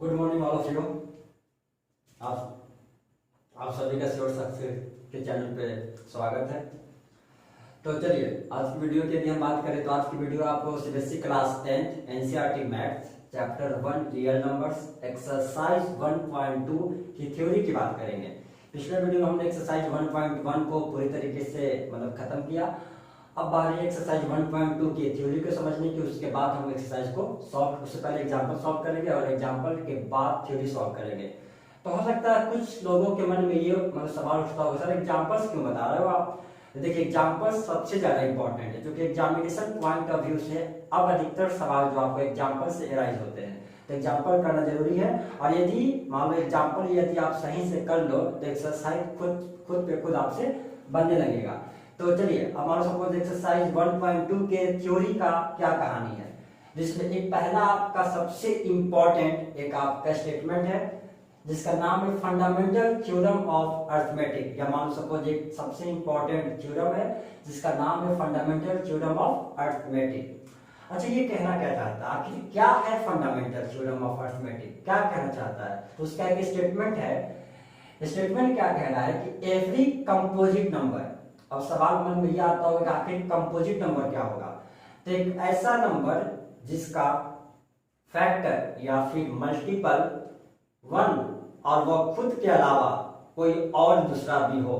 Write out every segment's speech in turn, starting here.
Good morning all of you. आप सभी का श्योर सक्सेस के चैनल पे स्वागत है। तो चलिए आज की वीडियो की यदि हम बात करें तो आज की वीडियो आपको CBSE class 10 NCERT maths chapter 1 real numbers exercise 1.2 की थ्योरी की बात करेंगे। पिछले वीडियो में हमने एक्सरसाइज 1.1 को पूरी तरीके से खत्म किया। अब बारी एक्सरसाइज 1.2 की थ्योरी को समझने की, उसके बाद हम एक्सरसाइज को सॉल्व, उससे पहले एग्जांपल सॉल्व करेंगे और एग्जांपल के बाद थ्योरी सॉल्व करेंगे। तो हो सकता है कुछ लोगों के मन में ये सवाल उठता होगा, सर एग्जांपल्स क्यों बता रहे हो आप? देखिए एग्जांपल्स सबसे ज्यादा इंपॉर्टेंट है क्योंकि एग्जामिनेशन पॉइंट ऑफ व्यू से अब अधिकतर सवाल जो आपको एग्जांपल से एराइज होते हैं, तो एग्जांपल करना जरूरी है। और यदि मान लो एग्जांपल यदि आप सही से कर लो तो एक्सरसाइज खुद पे खुद आपसे बनने लगेगा। तो चलिए अब हमारा सपोज एक्सरसाइज 1.2 के थ्योरी का क्या कहानी है, जिसमें एक पहला आपका सबसे इंपॉर्टेंट एक आपका स्टेटमेंट है जिसका नाम है फंडामेंटल थ्योरम ऑफ अरिथमेटिक, या मान सपोज एक सबसे इंपॉर्टेंट थ्योरम है जिसका नाम है फंडामेंटल थ्योरम ऑफ अरिथमेटिक। अच्छा, ये कहना क्या चाहता है, आखिर क्या है फंडामेंटल थ्योरम ऑफ अरिथमेटिक, क्या कहना चाहता है? तो उसका एक स्टेटमेंट है। स्टेटमेंट क्या कह रहा है कि एवरी कंपोजिट नंबर, अब सवाल मन में यह आता होगा कि आखिर कंपोजिट नंबर क्या होगा? तो एक ऐसा नंबर जिसका फैक्टर या फिर मल्टीपल 1 और वह खुद के अलावा कोई और दूसरा भी हो,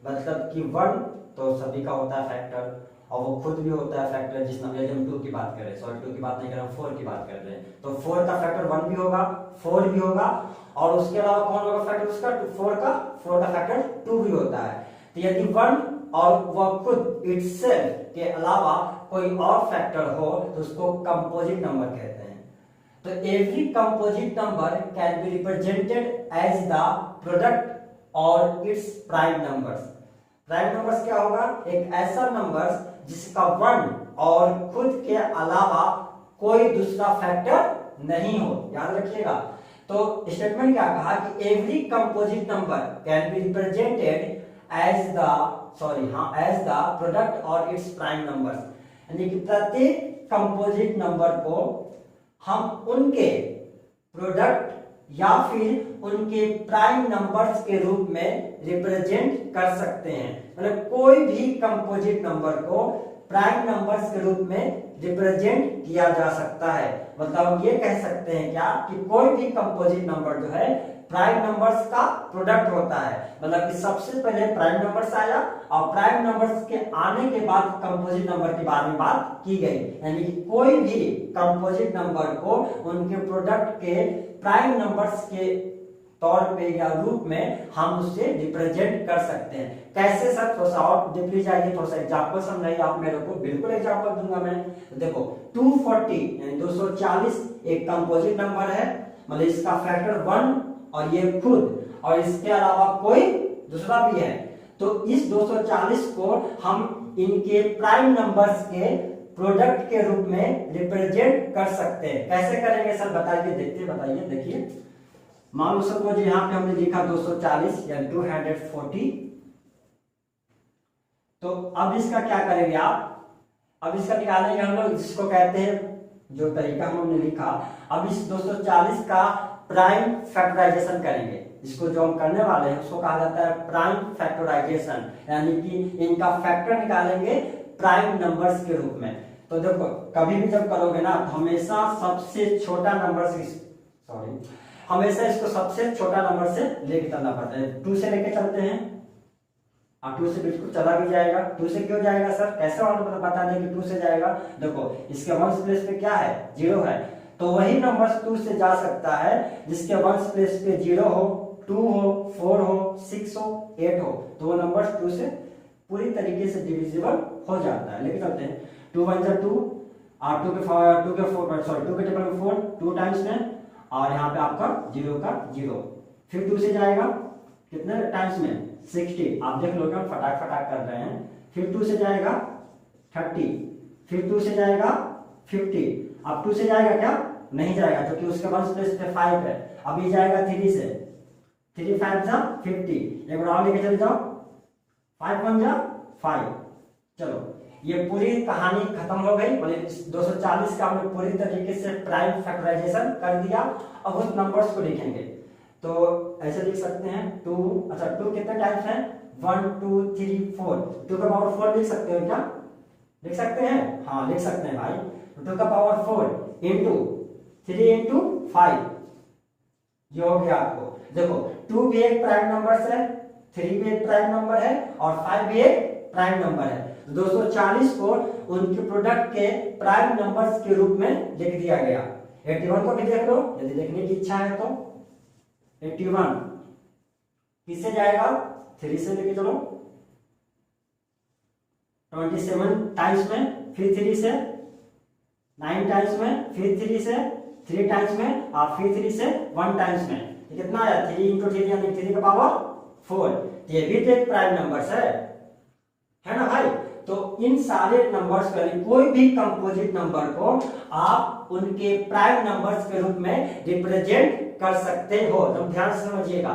मतलब कि 1 तो सभी का होता है फैक्टर और वो खुद भी होता है फैक्टर। जिस नंबर हम 2 की बात करें, सॉरी 2 की बात नहीं कर रहे, 4 की बात कर रहे हैं, तो 4 का फैक्टर 1 भी होगा, 4 भी होगा और उसके अलावा कौन होगा फैक्टर उसका? 4 का फैक्टर 2 भी होता है। तो यदि 1 और वह खुद इटसेल्फ के अलावा कोई और फैक्टर हो तो उसको कंपोजिट नंबर कहते हैं। तो every composite number can be represented as the product और its prime numbers. Prime numbers क्या होगा? एक ऐसा नंबर जिसका 1 और खुद के अलावा कोई दूसरा फैक्टर नहीं हो, याद रखिएगा। तो स्टेटमेंट क्या कहा कि every composite number can be represented as the product और इट्स प्राइम नंबर्स, यानी कि प्रत्येक कंपोजिट नंबर को हम उनके प्रोडक्ट या फिर उनके प्राइम नंबर्स के रूप में रिप्रेजेंट कर सकते हैं। मतलब कोई भी कंपोजिट नंबर को प्राइम नंबर्स के रूप में रिप्रेजेंट किया जा सकता है। मतलब हम ये कह सकते हैं क्या कि कोई भी कंपोजिट नंबर जो है प्राइम नंबर्स का प्रोडक्ट होता है। मतलब कि सबसे पहले प्राइम नंबर्स आया और प्राइम नंबर्स के आने के बाद कंपोजिट नंबर के बारे में बात की गई, यानी कि कोई भी कंपोजिट नंबर को उनके प्रोडक्ट के प्राइम नंबर्स के तौर पे या रूप में हम उससे रिप्रेजेंट कर सकते हैं। कैसे सर? थोड़ा सा और डीपली जाइए, थोड़ा सा एग्जांपल समझाइए आप मेरे को। बिल्कुल एग्जांपल दूंगा मैं। तो देखो 240 यानी 240 एक कंपोजिट नंबर है, मतलब इसका फैक्टर 1 और ये खुद और इसके अलावा कोई दूसरा भी है। तो इस 240 को हम इनके प्राइम नंबर्स के प्रोडक्ट के रूप में रिप्रेजेंट कर सकते हैं। कैसे करेंगे सर बताइए, देखते बताइए। देखिए मान लो सपोज यहाँ पे हमने लिखा 240 या 240, तो अब इसका क्या करेंगे आप? अब इसका निकालेंगे हम लोग, जिसको कहते हैं जो तरीका हमने लिखा। अब इस 240 का प्राइम फैक्टराइजेशन करेंगे। इसको जो हम करने वाले हैं उसको कहा जाता है प्राइम फैक्टराइजेशन, यानी कि इनका फैक्टर निकालेंगे प्राइम नंबर्स के रूप में। तो देखो कभी भी जब करोगे ना तो हमेशा सबसे छोटा नंबर से, हमेशा इसको सबसे छोटा नंबर से लेके चलना पड़ता है। 2 से लेके चलते हैं, 2 से बिल्कुल चला भी जाएगा। 2 से क्यों जाएगा सर? कैसे वालों को बता दें कि 2 से जाएगा? देखो इसके वंश प्लेस पे क्या है? 0 है, तो वही नंबर 2 से जा सकता है जिसके वंश प्लेस पे 0 हो, 2 हो, 4 हो, 6 हो, 8 हो, तो वो नंबर 2 से पूरी तरीके से डिविजिबल हो जाता है। लेके चलते हैं 2 1 जा 2 और 2 के टेबल में 4, 2 टाइम्स में, और यहाँ पे आपका 0 का 0, फिर 2 से जाएगा कितने टाइम्स में? 60। आप देख लो क्या फटाक फटाक कर रहे हैं। फिर 2 से जाएगा 30, फिर 2 से जाएगा 50। अब 2 से जाएगा क्या? नहीं जाएगा क्योंकि उसके वंश प्लेस पे 5 है। अब ये जाएगा 3 से, 3 5 जा 50। एक बार और लेके चले जाओ, 5 1 जा 5। चलो ये पूरी कहानी खत्म हो गई, मतलब 240 का हमने पूरी तरीके से प्राइम फैक्टराइजेशन कर दिया। अब उस नंबर्स को लिखेंगे तो ऐसे लिख सकते हैं 2, अच्छा 2 कितने टाइप्स हैं, 1 2 3 4, 2 का पावर 4 लिख सकते हो क्या, लिख सकते हैं, हाँ लिख सकते हैं भाई। 2 का पावर 4 इंटू 3 इंटू 5, ये हो गया आपको। देखो 2 भी एक प्राइम नंबर है, 3 भी एक प्राइम नंबर है और 5 भी एक प्राइम नंबर है। 240 को उनके प्रोडक्ट के प्राइम नंबर्स के रूप में लिख दिया गया। 81 को भी देख लो यदि देखने की इच्छा है तो। 81 किससे जाएगा, 3 से लेके चलो, 27 टाइम्स में, फिर 3 से, 9 टाइम्स में, फिर 3 से, 3 टाइम्स में और फिर 3 से 1 टाइम्स में। ये कितना आया, 3 इंटू 3 यानी 3 का पावर 4। ये भी तो एक प्राइम नंबर्स है ना भाई। तो इन सारे नंबर्स का कोई भी कंपोजिट नंबर को आप उनके प्राइम नंबर्स के रूप में रिप्रेजेंट कर सकते हो। तुम ध्यान से समझिएगा।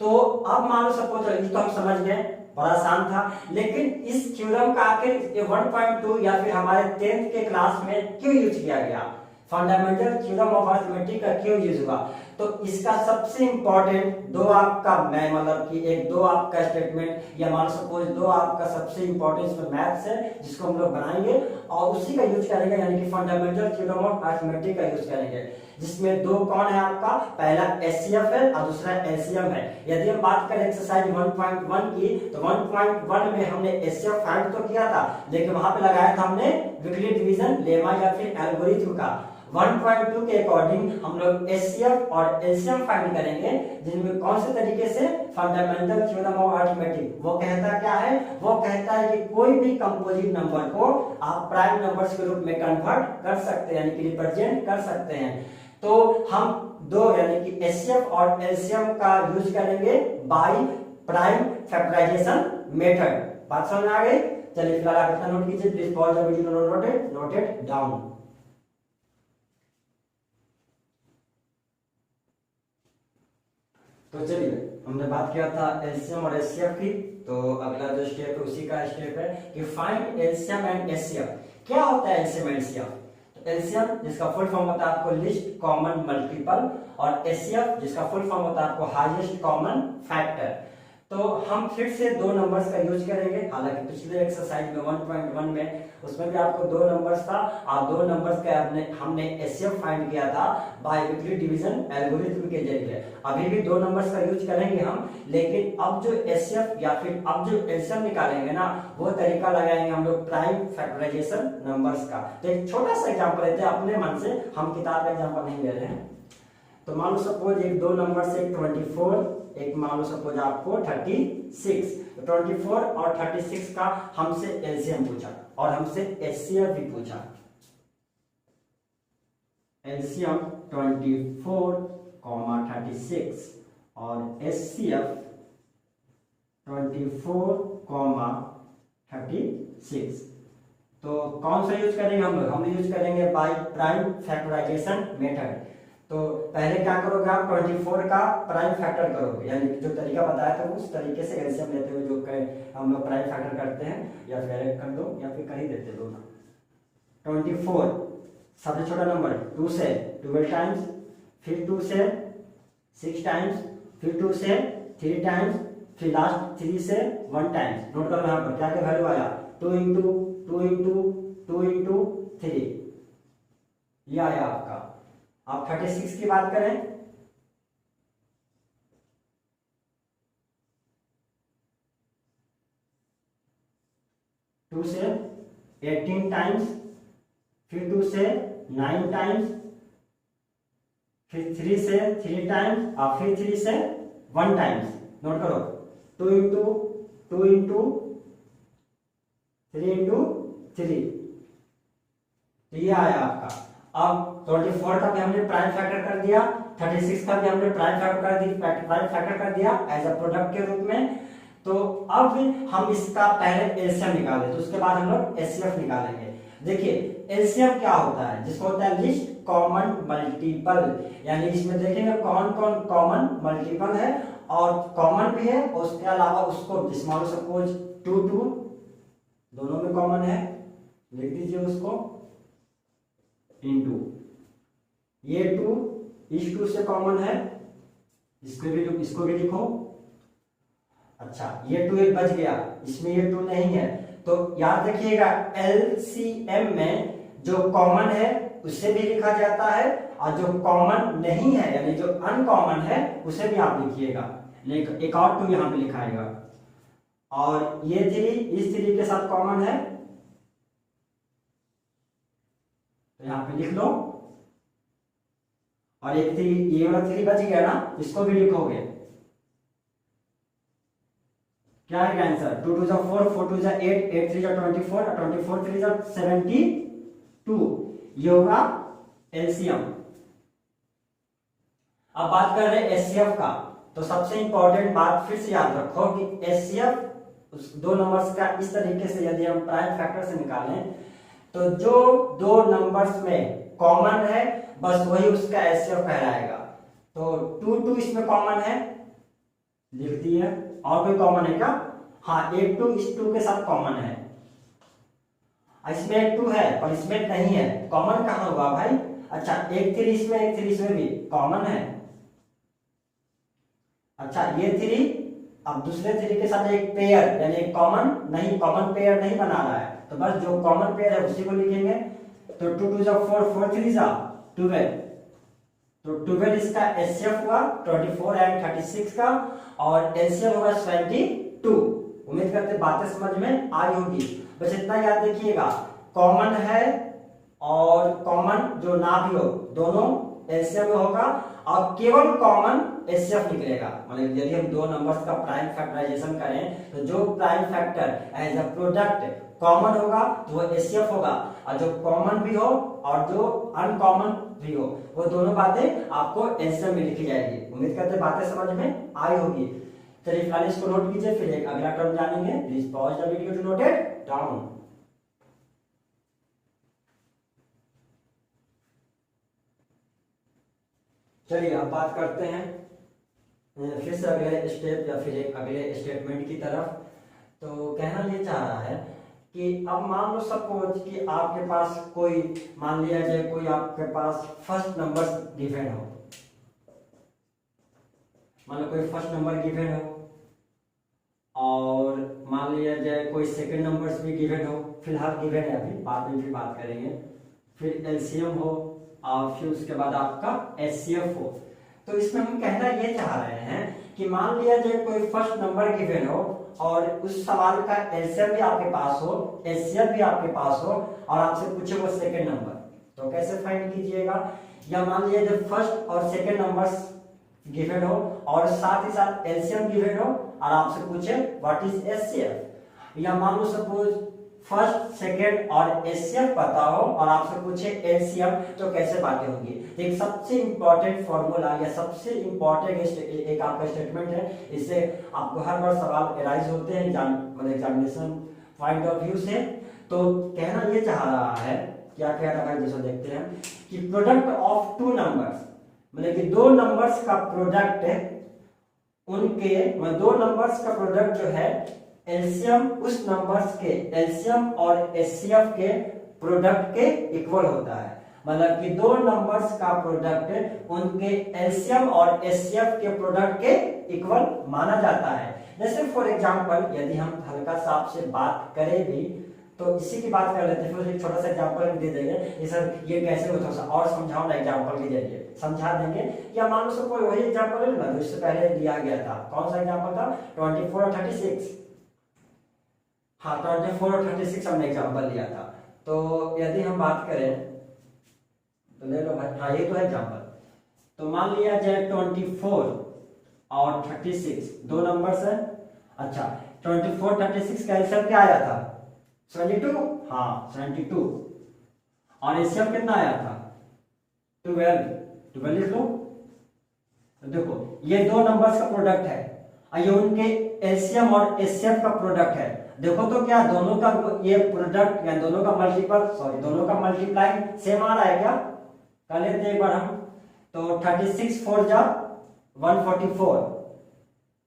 तो अब मान लो सपोज, ये तो हम समझ गए, बड़ा आसान था। लेकिन इस थ्योरम का आखिर 1.2 या फिर हमारे 10th के क्लास में क्यों यूज किया गया, फंडामेंटल थ्योरम ऑफ अरिथमेटिक का क्यों यूज हुआ, तो इसका सबसे इंपॉर्टेंट दो आपका मैं मतलब कि एक दो आपका स्टेटमेंट या मान सपोज दो आपका सबसे इंपॉर्टेंट इसमें मैथ्स है जिसको हम लोग बनाएंगे और उसी का यूज करेंगे, यानी कि फंडामेंटल थ्योरम ऑफ अरिथमेटिक का यूज करेंगे, जिसमें दो कौन है आपका, पहला एचसीएफ है और दूसरा एलसीएम है। यदि हम बात करें एक्सरसाइज 1.1 की तो 1.1 में हमने एचसीएफ फाइंड तो किया था, लेकिन वहां पे लगाया था हमने वीकली डिवीजन लेमा या फिर एल्गोरिथम का। 1.2 के अकॉर्डिंग हम लोग एचसीएफ और एलसीएम फाइंड करेंगे, जिनमें कौन से तरीके से, फंडामेंटल थ्योरम ऑफ अरिथमेटिक। वो कहता क्या है, वो कहता है कि कोई भी कंपोजिट नंबर को आप प्राइम नंबर्स के रूप में कन्वर्ट कर सकते हैं, यानी कि रिप्रेजेंट कर सकते हैं। तो हम दो यानी कि एचसीएफ और एलसीएम का यूज करेंगे बाय प्राइम फैक्टराइजेशन मेथड। बात समझ में आ गई। चलिए फिलहाल आप इतना नोट कीजिए, please pause the video, note it down. तो चलिए हमने बात किया था एलसीएम और एचसीएफ की, तो अगला जो स्टेप है उसी का स्टेप है कि फाइंड एलसीएम एंड एचसीएफ। क्या होता है एलसीएम एंड एचसीएफ? तो एलसीएम जिसका फुल फॉर्म होता है आपको लिस्ट कॉमन मल्टीपल, और एचसीएफ जिसका फुल फॉर्म होता है आपको हाईएस्ट कॉमन फैक्टर। तो हम फिर से दो नंबर्स का यूज करेंगे, हालांकि पिछले एक्सरसाइज में 1.1 में उसमें भी आपको दो नंबर्स था और दो नंबर्स का हमने एचसीएफ फाइंड किया था बाय वीकली डिवीजन एल्गोरिथम के जरिए। अभी भी दो नंबर्स का यूज करेंगे हम, लेकिन अब जो एचसीएफ या फिर अब जो एलसीएम निकालेंगे ना, वो तरीका लगाएंगे हम लोग प्राइम फैक्टराइजेशन नंबर्स का। तो एक छोटा सा एग्जांपल लेते हैं अपने मन से, हम किताब का एग्जांपल नहीं ले रहे हैं। तो मान लो सपोज एक दो नंबर से 24, एक मान लो सपोज आपको 36। तो 24 और 36 का हमसे एलसीएम पूछा और हमसे एचसीएफ भी पूछा। एलसीएम 24, 36 और एचसीएफ 24, 36। तो कौन सा यूज करेंगे हम यूज करेंगे बाय प्राइम फैक्टराइजेशन मेथड। तो पहले क्या करोगे आप, 24 का प्राइम फैक्टर करोगे, यानी जो तरीका बताया था उस तरीके से एलसीएम लेते हुए जो हम लोग प्राइम फैक्टर करते हैं, या फिर डायरेक्ट कर दो या फिर कर ही देते दोनों। 24 सबसे छोटा नंबर 2 से 12 टाइम्स, फिर 2 से 6 टाइम्स, फिर 2 से 3 टाइम्स, फिर लास्ट 3 से 1 टाइम्स। नोट करो यहाँ पर क्या क्या वैल्यू आया, 2 इंटू 2 इंटू 2 इंटू 3, यह आया आपका। आप 36 की बात करें, टू से 18 टाइम्स, फिर 2 से 9 टाइम्स, फिर 3 से 3 टाइम्स और फिर 3 से 1 टाइम्स। नोट करो 2 इंटू 2 इंटू 3 इंटू 3, तो ये आया आपका। अब 24 का भी हमने प्राइम फैक्टर कर दिया, 36 का भी हमने प्राइम फैक्टर कर दिया एज अ प्रोडक्ट के रूप में। तो अब हम इसका पहले एलसीएम निकालें, तो उसके बाद हम लोग एचसीएफ निकालेंगे। देखिए एलसीएम क्या होता है, जिसको होता है लिस्ट कॉमन मल्टीपल, यानी इसमें देखेंगे कौन कौन कॉमन मल्टीपल है और कॉमन भी है, और उसके अलावा उसको मान लो सपोज 2 2 दोनों में कॉमन है, लिख दीजिए उसको इंटू, ये 2 इस 2 से कॉमन है, इसको भी लिखो। अच्छा ये 2 एक बच गया, इसमें ये 2 नहीं है, तो याद रखिएगा एलसीएम में जो कॉमन है उससे भी लिखा जाता है, और जो कॉमन नहीं है यानी जो अनकॉमन है उसे भी आप लिखिएगा, एक और 2 यहां पे लिखाएगा। और ये 3 इस 3 के साथ कॉमन है, तो यहां पे लिख लो। और एक 3, ये वाला 3 बच गया ना, इसको भी लिखोगे। क्या है आंसर? 2 2 4, 4 2 8, 8 3 24, 24 3 72, ये होगा एलसीएम। अब बात कर रहे हैं एचसीएफ का, तो सबसे इंपॉर्टेंट बात फिर से याद रखो कि एचसीएफ उस 2 नंबर्स का इस तरीके से यदि हम प्राइम फैक्टर से निकालें तो जो 2 नंबर्स में कॉमन है बस वही उसका एचसीएफ कहलाएगा। तो 2 2 इसमें कॉमन है, लिख दिए। और कोई कॉमन है क्या? हाँ, एक 2 इस 2 के साथ कॉमन है, इसमें एक 2 है पर इसमें नहीं है, कॉमन कहाँ हुआ भाई? अच्छा एक 3 इसमें, एक 3 इसमें भी कॉमन है। अच्छा ये 3 अब दूसरे 3 के साथ एक पेयर यानी कॉमन नहीं, कॉमन पेयर नहीं बना रहा है, तो बस जो कॉमन पेयर है उसी को लिखेंगे। तो 2 2 4, 4 3 12, तो 12 इसका एचसीएफ हुआ 24 एंड 36 का, और एलसीएम होगा 72। उम्मीद करते बातें समझ में आई होगी। बस इतना याद रखिएगा, कॉमन है और कॉमन जो ना भी हो दोनों एलसीएम में होगा, और केवल कॉमन एचसीएफ निकलेगा। मतलब यदि हम 2 नंबर्स का प्राइम फैक्टराइजेशन करें तो जो prime factor as a product common होगा तो वो एचसीएफ होगा, और जो कॉमन भी हो और जो अनकॉमन भी हो वो दोनों बातें आपको एचसीएफ में लिखी जाएगी। उम्मीद करते बातें समझ में आई होगी। चलिए फिलहाल इसको नोट कीजिए, फिर एक अगला टर्म जानेंगे। Please pause the video to note it down. चलिए अब बात करते हैं फिर से अगले स्टेप या फिर एक अगले स्टेटमेंट की तरफ। तो कहना ये चाह रहा है कि अब मान लो सपोज कि आपके पास कोई, मान लिया जाए कोई आपके पास फर्स्ट नंबर गिवन हो, मान लो कोई फर्स्ट नंबर गिवन हो, और मान लिया जाए कोई सेकंड नंबर्स भी गिवन हो, फिलहाल गिवन है अभी, बाद में भी बात करेंगे। फिर एलसीएम हो और फिर उसके बाद आपका एचसीएफ हो। तो इसमें हम कहना ये चाह रहे हैं कि मान लिया जाए कोई फर्स्ट नंबर गिवन हो और उस सवाल का एलसीएम भी आपके पास हो, एचसीएफ भी आपके पास हो, और आपसे पूछे वो सेकंड नंबर, तो कैसे फाइंड कीजिएगा? या मान लिया जाए फर्स्ट और सेकंड नंबर्स गिवन हो और साथ ही साथ एलसीएम गिवन हो और आपसे पूछे व्हाट इज एचसीएफ, या मान लो सपोज फर्स्ट सेकंड और एचसीएफ पता हो और आपसे पूछे एलसीएम, तो कैसे बातें होंगी? एक सबसे इंपॉर्टेंट फॉर्मूला या सबसे इंपॉर्टेंट एक आपका स्टेटमेंट है, इससे आपको हर बार सवाल एराइज होते हैं मतलब एग्जामिनेशन पॉइंट ऑफ व्यू से। तो कहना ये चाह रहा है, क्या कह रहा है जैसा देखते हैं कि प्रोडक्ट ऑफ 2 नंबर्स, मतलब कि 2 नंबर्स का प्रोडक्ट उनके, मतलब 2 नंबर्स का प्रोडक्ट जो है एलसीएम उस नंबर्स के एलसीएम और एचसीएफ के प्रोडक्ट के इक्वल होता है। मतलब कि 2 नंबर्स का प्रोडक्ट उनके एलसीएम और एचसीएफ के प्रोडक्ट के इक्वल माना जाता है। जैसे फॉर एग्जांपल यदि हम हल्का सा आपसे बात करें भी तो इसी की बात कर लेते हैं, फिर एक छोटा सा एग्जांपल दे देंगे। ये सर ये कैसे होता है और समझाओ ना, एग्जांपल के जरिए समझा देंगे। या मान लो सब कोई वही एग्जांपल है ना जो इससे पहले दिया गया था। कौन सा एग्जांपल था? 24 और 36। हाँ 24 और 36 हमने एग्जांपल लिया था। तो यदि हम बात करें तो ले लो भाई, हाँ ये तो है एग्जांपल। तो मान लिया जाए 24 और 36 2 नंबर्स है। अच्छा 24 36 का एलसीएम क्या आया था? 72। हाँ 72। और एचसीएफ कितना आया था? 12 लिख लो। देखो ये 2 नंबर्स का प्रोडक्ट है, ये उनके एलसीएम और एचसीएफ का प्रोडक्ट है। देखो तो क्या दोनों का ये प्रोडक्ट या दोनों का मल्टीप्लाई सेम आ रहा है क्या? कर लेते हैं एक बार हम। तो 36 4 जा 144,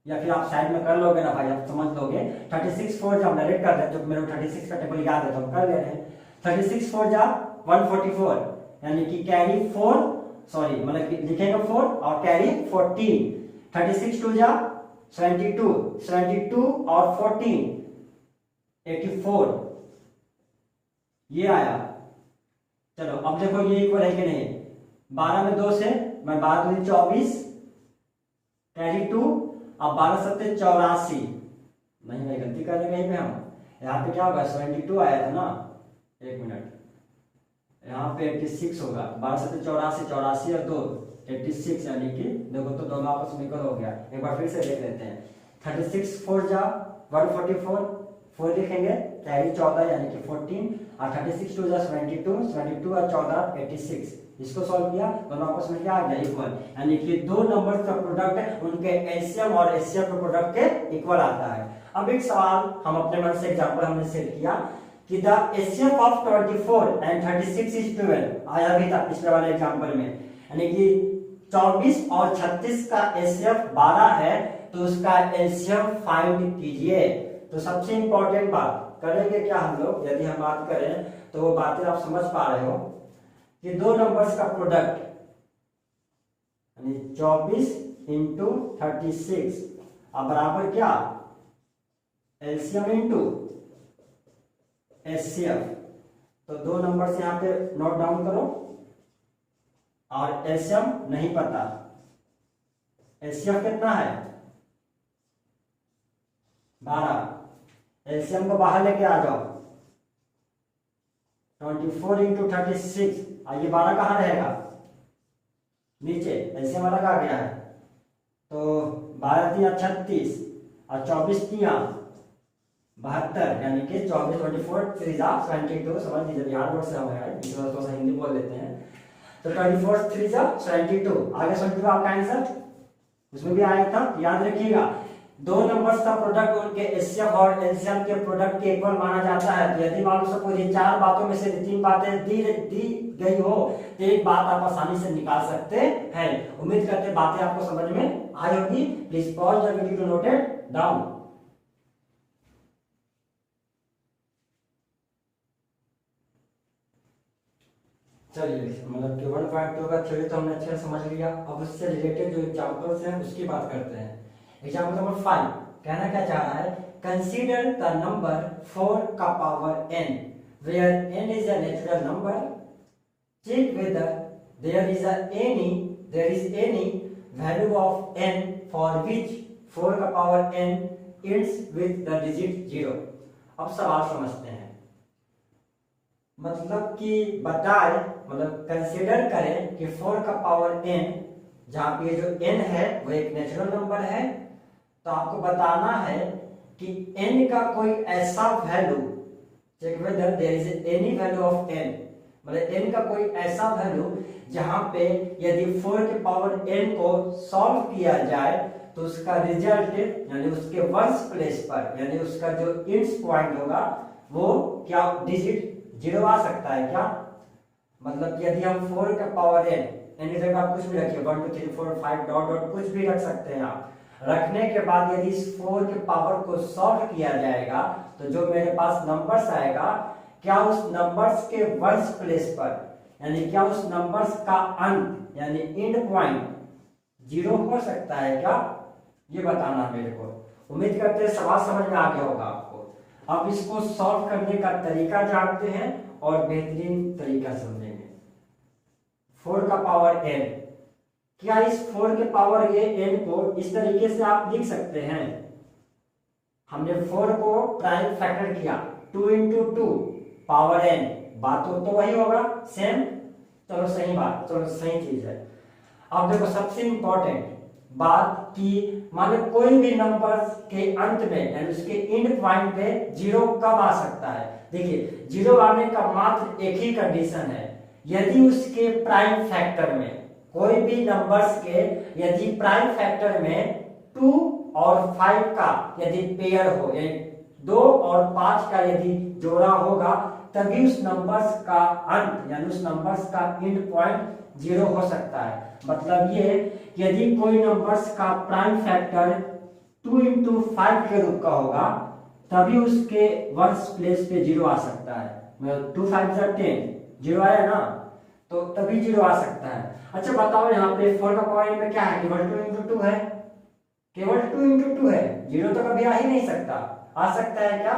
या फिर आप साइड में कर लोगे ना भाई, आप समझ लोगे। 36 4 जा हम डायरेक्ट कर रहे हैं, जो मेरे को 36 का टेबल याद है तो हम कर ले रहे हैं। 36 4 जा 144, यानी कि कैरी 4, सॉरी मतलब लिखेंगे 4 और कैरी 14। 36 2 जा 72, 72 और 14 84, ये आया। चलो अब देखो ये इक्वल है कि नहीं। 12 में 2 से मैं 12 दूनी 24, कैरी 2, अब 12 सत्ते 84, नहीं भाई गलती कर लेंगे यहीं पे हम। यहाँ पे क्या होगा 72 आया था ना, एक मिनट, यहाँ पे 86 होगा। 12 सत्ते 84, 84 और 2 86, यानी कि देखो तो दोनों आपस में इक्वल हो गया। एक बार फिर से देख लेते हैं। 36 4 जा 144, 4 लिखेंगे, कैरी 14 यानी कि 14, और 36 2 जा 72, 72 और 14 86। इसको सॉल्व किया, दोनों आपस में क्या आ गया इक्वल, यानी कि दो नंबर्स का प्रोडक्ट है उनके एलसीएम और एचसीएफ के प्रोडक्ट के इक्वल आता है। अब एक सवाल हम अपने मन से एग्जांपल हमने सेट किया कि the HCF of 24 and 36 is 12, आया भी था पिछले वाले एग्जांपल में, यानी कि 24 और 36 का एचसीएफ 12 है, तो उसका एलसीएम फाइंड कीजिए। तो सबसे इंपॉर्टेंट बात करेंगे क्या हम लोग, यदि हम बात करें तो वो बातें आप समझ पा रहे हो कि दो नंबर्स का प्रोडक्ट यानी 24 इंटू 36 अब बराबर क्या, एलसीएम इंटू एचसीएफ। तो दो नंबर्स यहाँ पे नोट डाउन करो, और एलसीएम नहीं पता, एचसीएफ कितना है 12, एलसीएम को बाहर लेके आ जाओ। 24 इंटू 36, ये 12 कहाँ रहेगा नीचे, एलसीएम अलग आ गया है, तो 12 3 36 और 24 3 72, यानी कि 24 24 3 72, समझ लीजिए बिहार बोर्ड से हमारा है, इस बार थोड़ा हिंदी बोल देते हैं। तो 24 3 72, आगे 72 आपका आंसर उसमें भी आया था, याद रखिएगा। दो नंबर्स का प्रोडक्ट उनके एचसीएफ और एलसीएम के प्रोडक्ट के इक्वल माना जाता है। तो यदि मान लो सपोज ये चार बातों में से तीन बातें दी गई हो तो एक बात आप आसानी से निकाल सकते हैं। उम्मीद करते हैं बातें आपको समझ में आई होगी। Please pause the video to note it down. चलिए मतलब कि 1.2 का थ्योरी तो हमने अच्छे से समझ लिया। अब उससे रिलेटेड जो एग्जांपल्स हैं उसकी बात करते हैं। एग्जाम्पल नंबर 5 कहना क्या चाह रहा है, कंसीडर द नंबर 4 का power n where n is a natural number, check whether there is any value of n for which 4 का power n ends with the digit 0। अब सवाल समझते हैं, मतलब कि बताए मतलब कंसीडर करें कि 4 का पावर n, जहां पे जो n है वो एक नेचुरल नंबर है, तो आपको बताना है कि n का कोई ऐसा value, check whether there is any value of n, मतलब n का कोई ऐसा वैल्यू जहां पे यदि 4 के पावर n को सॉल्व किया जाए तो उसका रिजल्ट यानी उसके वंश प्लेस पर यानी उसका जो इंड्स पॉइंट होगा वो क्या डिजिट 0 आ सकता है क्या। मतलब कि यदि हम 4 का पावर n की जगह आप कुछ भी रखिए 1 2 3 4 5 डॉट डॉट कुछ भी रख सकते हैं आप। रखने के बाद यदि इस 4 के पावर को सॉल्व किया जाएगा तो जो मेरे पास नंबर्स आएगा, क्या उस नंबर्स के वंश प्लेस पर यानी क्या उस नंबर्स का अंत यानी एंड पॉइंट 0 हो सकता है क्या, ये बताना मेरे को। उम्मीद करते हैं सवाल समझ में आ गया होगा आपको। अब इसको सॉल्व करने का तरीका जानते हैं और बेहतरीन तरीका समझेंगे। 4 का पावर n, क्या इस 4 के पावर ये n को इस तरीके से आप लिख सकते हैं, हमने 4 को प्राइम फैक्टर किया 2 इंटू 2 पावर n, बात तो वही होगा सेम, चलो सही बात, चलो सही चीज है। अब देखो सबसे इंपॉर्टेंट बात कि माने कोई भी नंबर के अंत में यानी उसके एंड पॉइंट पे 0 कब आ सकता है। देखिए 0 आने का मात्र एक ही कंडीशन है, यदि उसके प्राइम फैक्टर में कोई भी नंबर्स के यदि प्राइम फैक्टर में 2 और 5 का यदि पेयर हो यानी 2 और 5 का यदि जोड़ा होगा तभी उस नंबर्स का अंत यानी उस नंबर्स का एंड पॉइंट 0 हो सकता है। मतलब ये यदि कोई नंबर्स का प्राइम फैक्टर 2 इंटू 5 के रूप का होगा तभी उसके वंश प्लेस पे 0 आ सकता है। टू फाइव जा 10, जीरो आया ना, तो तभी जीरो आ सकता है। अच्छा बताओ यहाँ पे 4 का पावर में क्या है, केवल 2 इंटू 2 है, केवल 2 इंटू 2 है, जीरो तो कभी आ ही नहीं सकता। आ सकता है क्या,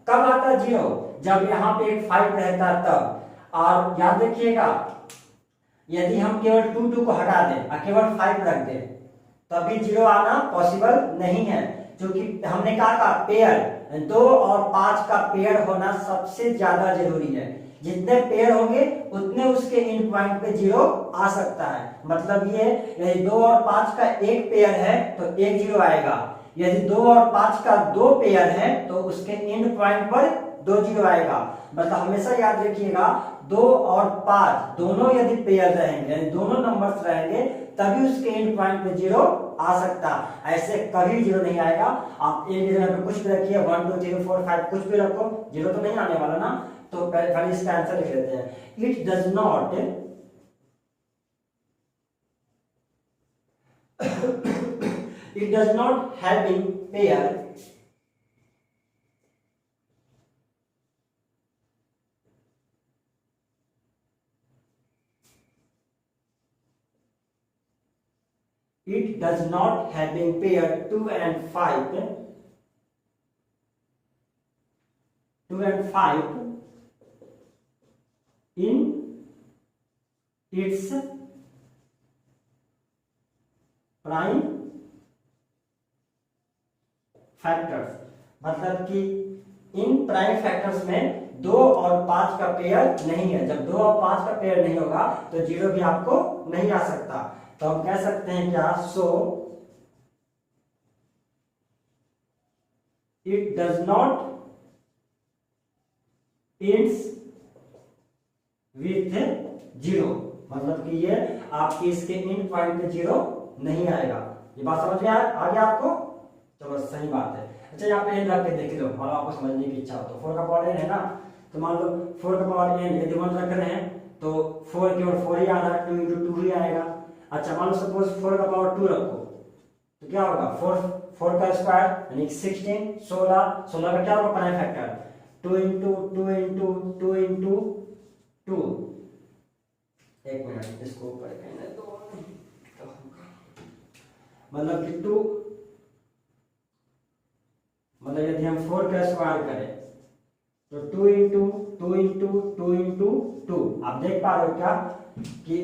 कब आता है जीरो, जब यहाँ पे एक 5 रहता है तब। और याद रखिएगा यदि हम केवल 2 को हटा दें और केवल 5 रख दें तभी जीरो आना पॉसिबल नहीं है, क्योंकि हमने कहा पेयर 2 और 5 का पेयर होना सबसे ज्यादा जरूरी है। जितने पेयर होंगे उतने उसके एंड पॉइंट पे जीरो आ सकता है। मतलब ये यदि 2 और 5 का एक पेयर है तो एक जीरो आएगा, यदि 2 और 5 का 2 पेयर है तो उसके एंड पॉइंट पर 2 जीरो आएगा। मतलब हमेशा याद रखिएगा 2 और 5 दोनों यदि पेयर रहेंगे, यानी दोनों नंबर्स रहेंगे, तभी उसके एंड पॉइंट पे जीरो आ सकता, ऐसे कभी जीरो नहीं आएगा। आप एक जगह पे कुछ भी रखिए 1 2 3 4 5 कुछ भी रखो, जीरो तो नहीं आने वाला ना। तो पहले इसका आंसर लिख लेते हैं। It does not it does not having pair it does not having pair 2 and 5 in its prime factors. मतलब कि इन प्राइम फैक्टर्स में 2 और 5 का पेयर नहीं है। जब 2 और 5 का पेयर नहीं होगा तो जीरो भी आपको नहीं आ सकता। तो हम कह सकते हैं क्या, so it does not ends with zero. मतलब कि ये आपकी इसके एंड पॉइंट पे जीरो नहीं आएगा। ये बात समझ में आ गया आपको? चलो सही बात है। अच्छा यहाँ पे एन रख के देख लो और आपको समझने की इच्छा हो तो 4 का पावर एन है ना, तो मान लो 4 का पावर एन यदि 1 रख रहे हैं तो 4 केवल 4 ही आ रहा है, 2 इंटू 2 ही आएगा। अच्छा मान लो सपोज 4 का पावर 2 रखो तो क्या होगा, 4 का स्क्वायर यानी 16, 16 का क्या होगा prime factor, 2 into 2 into 2 into 2। एक मिनट इसको ऊपर कहने दो, मतलब कि 2, मतलब यदि हम 4 का स्क्वायर करें तो 2 इंटू 2 इंटू 2 इंटू 2। आप देख पा रहे हो क्या कि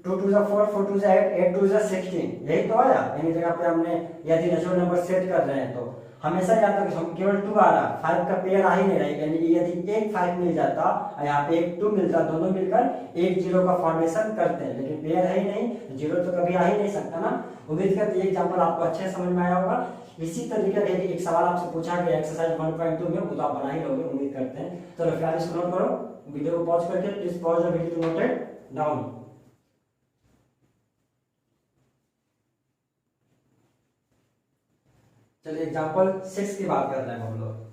2 2 जा 4, 4 2 जा 8, 8 2 जा 16, यही तो आया। यानी जगह पे हमने यदि नेचुरल नंबर सेट कर रहे हैं तो हमेशा याद रखें हम केवल 2 आ रहा, 5 का पेयर आ ही नहीं रहा। यानी यदि एक 5 मिल जाता और यहाँ पे एक 2 मिलता, दोनों मिलकर एक जीरो का फॉर्मेशन करते हैं, लेकिन पेयर है ही नहीं, जीरो तो कभी आ ही नहीं सकता ना। उम्मीद करते हैं एग्जाम्पल आपको अच्छे से समझ में आया होगा। इसी तरीके का एक सवाल आपसे पूछा गया एक्सरसाइज 1.2 में, वो तो आप बना ही लोगे उम्मीद करते हैं। चलो फिलहाल इसको नोट करो, वीडियो को पॉज करके please pause the video to note it down. चलिए एग्जांपल 6 की बात कर रहे हैं हम लोग।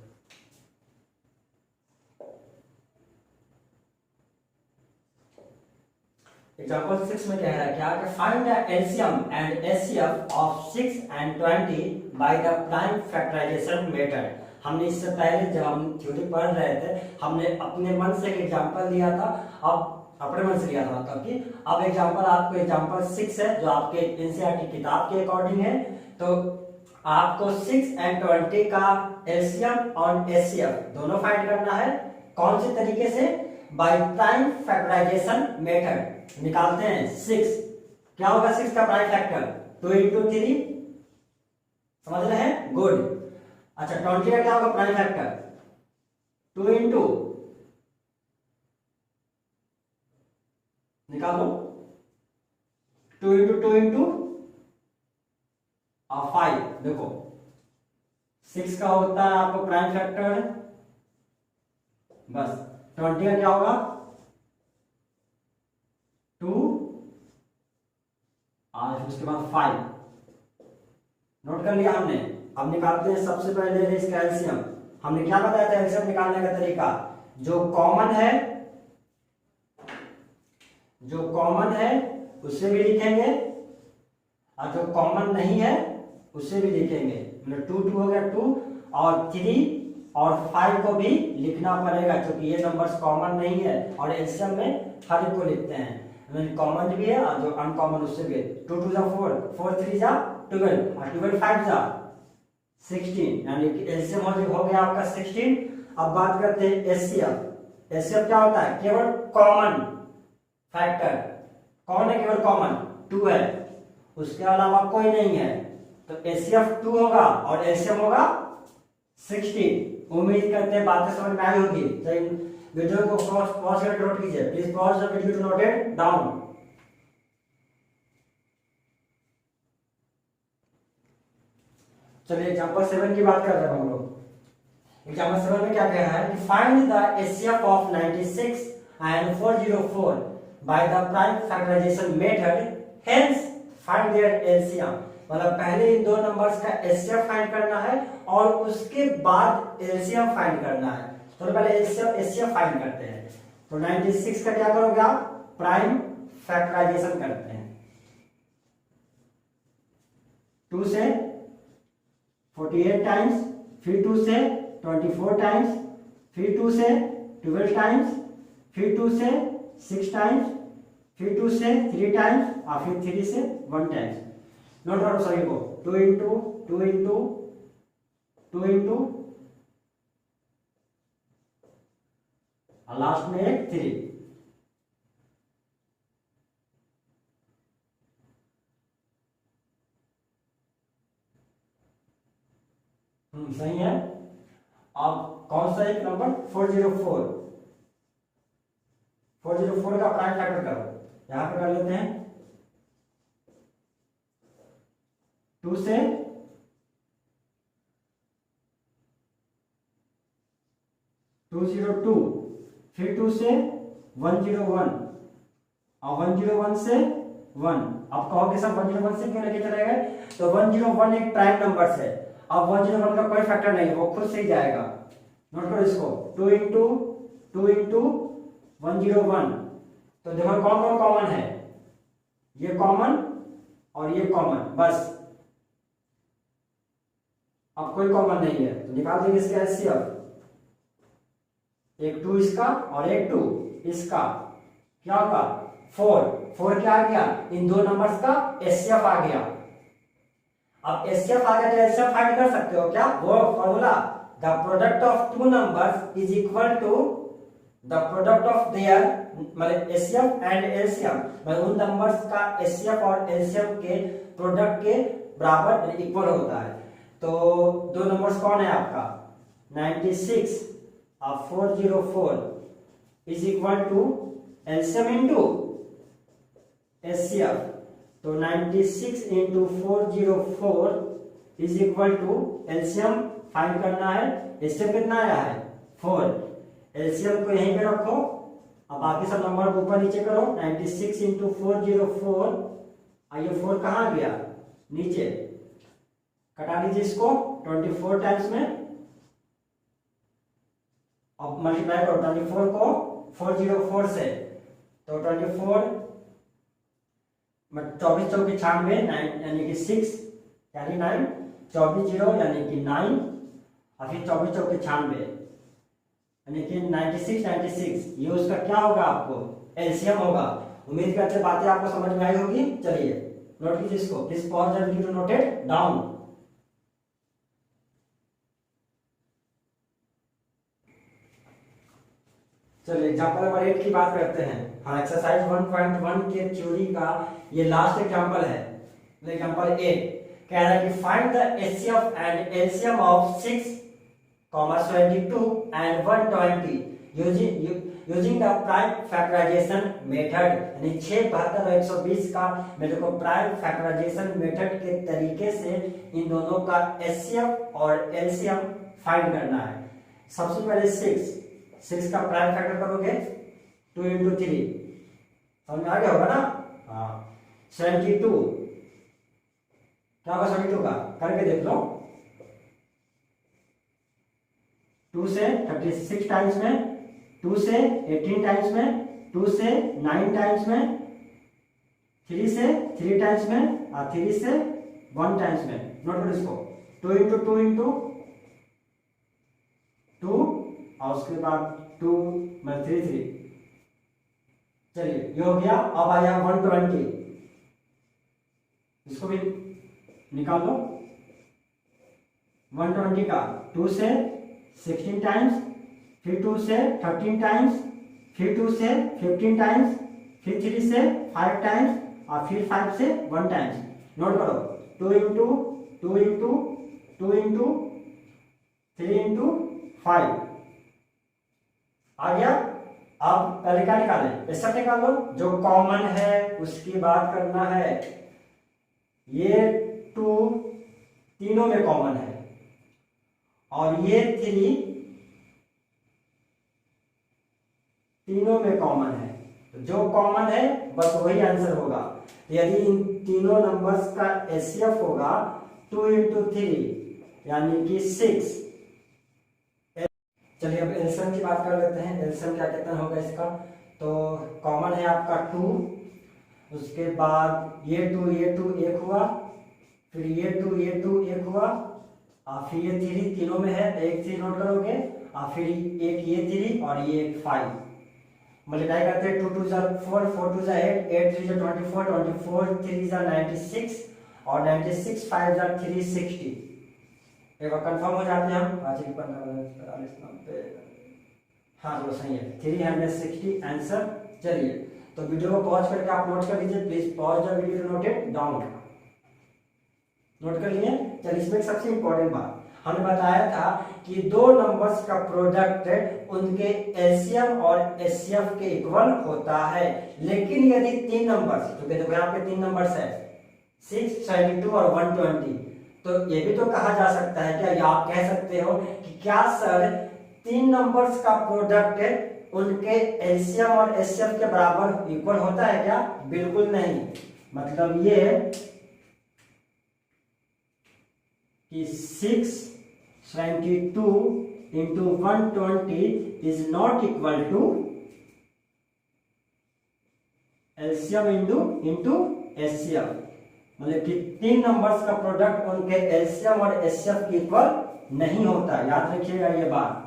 एग्जांपल 6 में कह रहा है क्या कि find the LCM and HCF of 6 and 20 by the prime factorisation method. हमने इससे पहले जब हम थ्योरी पढ़ रहे थे हमने अपने मन से एक एग्जांपल लिया था, अब अपने मन से लिया था, मतलब कि अब एग्जांपल आपको एग्जांपल 6 है जो आपके एनसीईआरटी किताब के अकॉर्डिंग है। तो आपको 6 and 20 का एलसीएम और एचसीएफ दोनों फाइंड करना है। कौन से तरीके से, बाय प्राइम फैक्टराइजेशन मेथड निकालते हैं। 6 क्या होगा, 6 का प्राइम फैक्टर 2 इंटू 3, समझ रहे हैं, गुड। अच्छा 20 का क्या होगा प्राइम फैक्टर, 2 इंटू, निकालो 2 इंटू 2 इंटू 5। देखो 6 का होता है आपको प्राइम फैक्टर, बस 20 का क्या होगा 2 और उसके बाद 5। नोट कर लिया हमने। अब निकालते हैं सबसे पहले इसका एलसीएम। हमने क्या बताया था एलसीएम निकालने का तरीका, जो कॉमन है उससे भी लिखेंगे और जो कॉमन नहीं है उससे भी लिखेंगे। मतलब 2 2 हो गया 2 और 3 और 5 को भी लिखना पड़ेगा क्योंकि ये नंबर्स कॉमन नहीं है और एलसीएम में हर एक को लिखते हैं, कॉमन भी है और जो अनकॉमन उससे भी। 2 2 जा 4, 4 3 जा 12 और 12 5 जा 16, यानी कि एलसीएम हो गया आपका 16। अब बात करते हैं एचसीएफ। एचसीएफ क्या होता है? केवल कॉमन फैक्टर। कौन है केवल कॉमन? 2 है, उसके अलावा कोई नहीं है, तो एचसीएफ 2 होगा और एलसीएम होगा 16। उम्मीद करते हैं बातें समझ में आई होगी। तो वीडियो को पॉज करके नोट कीजिए, please pause the video to note it down. चलिए एग्जांपल 7 की बात कर रहे हैं हम लोग। एग्जांपल 7 में क्या कह रहा है कि find the HCF of 96 and 404 by the prime factorization method, hence find their LCM। मतलब पहले इन दो नंबर्स का एचसीएफ फाइंड करना है और उसके बाद एलसीएम फाइंड करना है। तो पहले एचसीएफ फाइंड करते हैं। तो 96 का क्या करोगे आप? प्राइम फैक्टराइजेशन करते हैं। 2 से 48 टाइम्स, फिर 2 से 24 टाइम्स, फिर 2 से 12 टाइम्स, फिर 2 से 6 टाइम्स, फिर 2 से 3 टाइम्स और फिर 3 से 1 टाइम्स। नोट करो सभी को। 2 इंटू 2 इंटू 2 इंटू और लास्ट में एक 3। सही है। अब कौन सा एक नंबर? 404। 404 का प्राइम फैक्टर करो। यहां पे कर लेते हैं 2 से 202, फिर 2 से 101 और 101 से 1। अब कहोगे सर 101 से क्यों लेके चले गए? तो 101 एक प्राइम नंबर है। अब 101 का कोई फैक्टर नहीं है, वो खुद से ही जाएगा। नोट करो इसको। 2 इंटू 2 इंटू 101। तो देखो कौन कौन कॉमन है? ये कॉमन और ये कॉमन, बस। अब कोई कॉमन नहीं है तो निकाल देंगे इसका एचसीएफ। एक 2 इसका और एक 2 इसका, क्या होगा? 4 क्या आ गया? इन दो नंबर्स का एचसीएफ आ गया। अब एचसीएफ आ गया तो एचसीएफ फाइंड कर सकते हो क्या? वो formula, the product of 2 numbers is equal to the product of their, मतलब एचसीएफ एंड एलसीएम, मतलब उन नंबर्स का एचसीएफ और एलसीएम के प्रोडक्ट के बराबर इक्वल होता है। तो दो नंबर्स कौन है आपका? 96 और 404 is equal to LCM into HCF. तो 96 into 404 is equal to LCM find करना है। एचसीएफ कितना आया है? 4। एलसीएम को यहीं पे रखो, अब बाकी सब नंबर को ऊपर नीचे करो। 96 इंटू 404, ये 4 कहाँ गया? नीचे। कटा दीजिए इसको 24 टाइम्स में। अब मल्टीप्लाई करो 24 को 404 से, तो 24 24 चौकी 96 यानी कि 6 यानी 9, 24 0 यानी कि 9 और फिर 24 चौकी 96 यानी कि 96। ये उसका क्या होगा? आपको एलसीएम होगा। उम्मीद करते बातें आपको समझ में आई होगी। चलिए नोट कीजिए इसको, please pause the video to note it down. चलिए एग्जांपल नंबर 8 की बात करते हैं। हाँ, एक्सरसाइज 1.1 के थ्योरी का ये लास्ट एग्जांपल है। एग्जांपल 8 कह रहा है कि find the HCF and LCM of 6, 22 and 120 using the prime factorisation method. यानी 6, 72 और 120 का मेरे को प्राइम फैक्टराइजेशन मेथड के तरीके से इन दोनों का एचसीएफ और एलसीएम फाइंड करना है। सबसे पहले 6 का प्राइम फैक्टर करोगे 2 इंटू 3, समझ में आ गया होगा ना? हाँ। 72 क्या होगा? 72 का करके देख लो। 2 से 36 टाइम्स में, 2 से 18 टाइम्स में, 2 से 9 टाइम्स में, 3 से 3 टाइम्स में और 3 से 1 टाइम्स में। नोट करो इसको। 2 इंटू 2 इंटू और उसके बाद 2 में 3 3। चलिए ये हो गया। अब आया 120, इसको भी निकाल लो। 120 का 2 से 16 टाइम्स, फिर 2 से 13 टाइम्स, फिर 2 से 15 टाइम्स, फिर 3 से 5 टाइम्स और फिर 5 से 1 टाइम्स। नोट करो 2 इंटू 2 इंटू 2 इंटू 3 इंटू 5 आ गया। अब पहले क्या निकालें, ऐसा निकालो जो कॉमन है उसकी बात करना है। ये 2 तीनों में कॉमन है और ये 3 तीनों में कॉमन है। तो जो कॉमन है बस वही आंसर होगा। यदि इन तीनों नंबर्स का एचसीएफ होगा 2 इंटू 3 यानी कि 6। चलिए अब एलसीएम की बात कर लेते हैं। एलसीएम क्या कितना होगा इसका, तो कॉमन है आपका 2, उसके बाद ये 2 एक हुआ, फिर ये 2 एक हुआ और फिर ये 3 तीनों में है, एक 3 नोट करोगे और फिर एक ये 3 और ये एक 5 मल्टीप्लाई करते हैं। 2 2 जा 4, 4 2 जा 8, 8 3 जा 24, 24 3 जा 96 और 96 5 जा 360। एक बार कंफर्म हो जाते हैं हम। आज 45 हाँ चलो सही है, 360 आंसर। चलिए तो वीडियो को पॉज करके आप नोट कर लीजिए, please pause the video to note it down. Note कर लिए। चलिए इसमें सबसे इंपॉर्टेंट बात हमने बताया था कि दो नंबर्स का प्रोडक्ट उनके एलसीएम और एचसीएफ के इक्वल होता है। लेकिन यदि 3 नंबर्स, क्योंकि देखो यहाँ पे 3 नंबर्स है 6, 72 और 120, तो ये भी तो कहा जा सकता है क्या, या आप कह सकते हो कि क्या सर 3 नंबर्स का प्रोडक्ट उनके एलसीएम और एचसीएफ के बराबर इक्वल होता है क्या? बिल्कुल नहीं। मतलब ये कि 672 into 120 is not equal to LCM into HCF. मतलब कि 3 नंबर्स का प्रोडक्ट उनके एलसीएम और एचसीएफ के इक्वल नहीं होता। याद रखिएगा ये बात।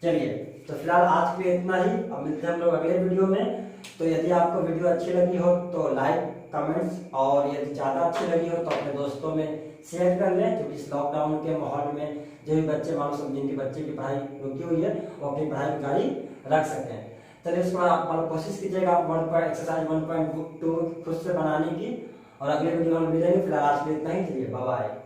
चलिए तो फिलहाल आज के लिए इतना ही। अब मिलते हैं हम लोग अगले वीडियो में। तो यदि आपको वीडियो अच्छी लगी हो तो लाइक, कमेंट्स, और यदि ज़्यादा अच्छी लगी हो तो अपने दोस्तों में शेयर कर लें, क्योंकि इस लॉकडाउन के माहौल में जो भी बच्चे मानो सब जिनके बच्चे की पढ़ाई रुकी हुई है वो अपनी पढ़ाई जारी रख सकें। चलिए इस पर आप मतलब कोशिश कीजिएगा आप एक्सरसाइज 1.2 खुद से बनाने की। और अगले वीडियो में मिलेंगे। फिलहाल आज के लिए इतना ही। चलिए बाय बाय।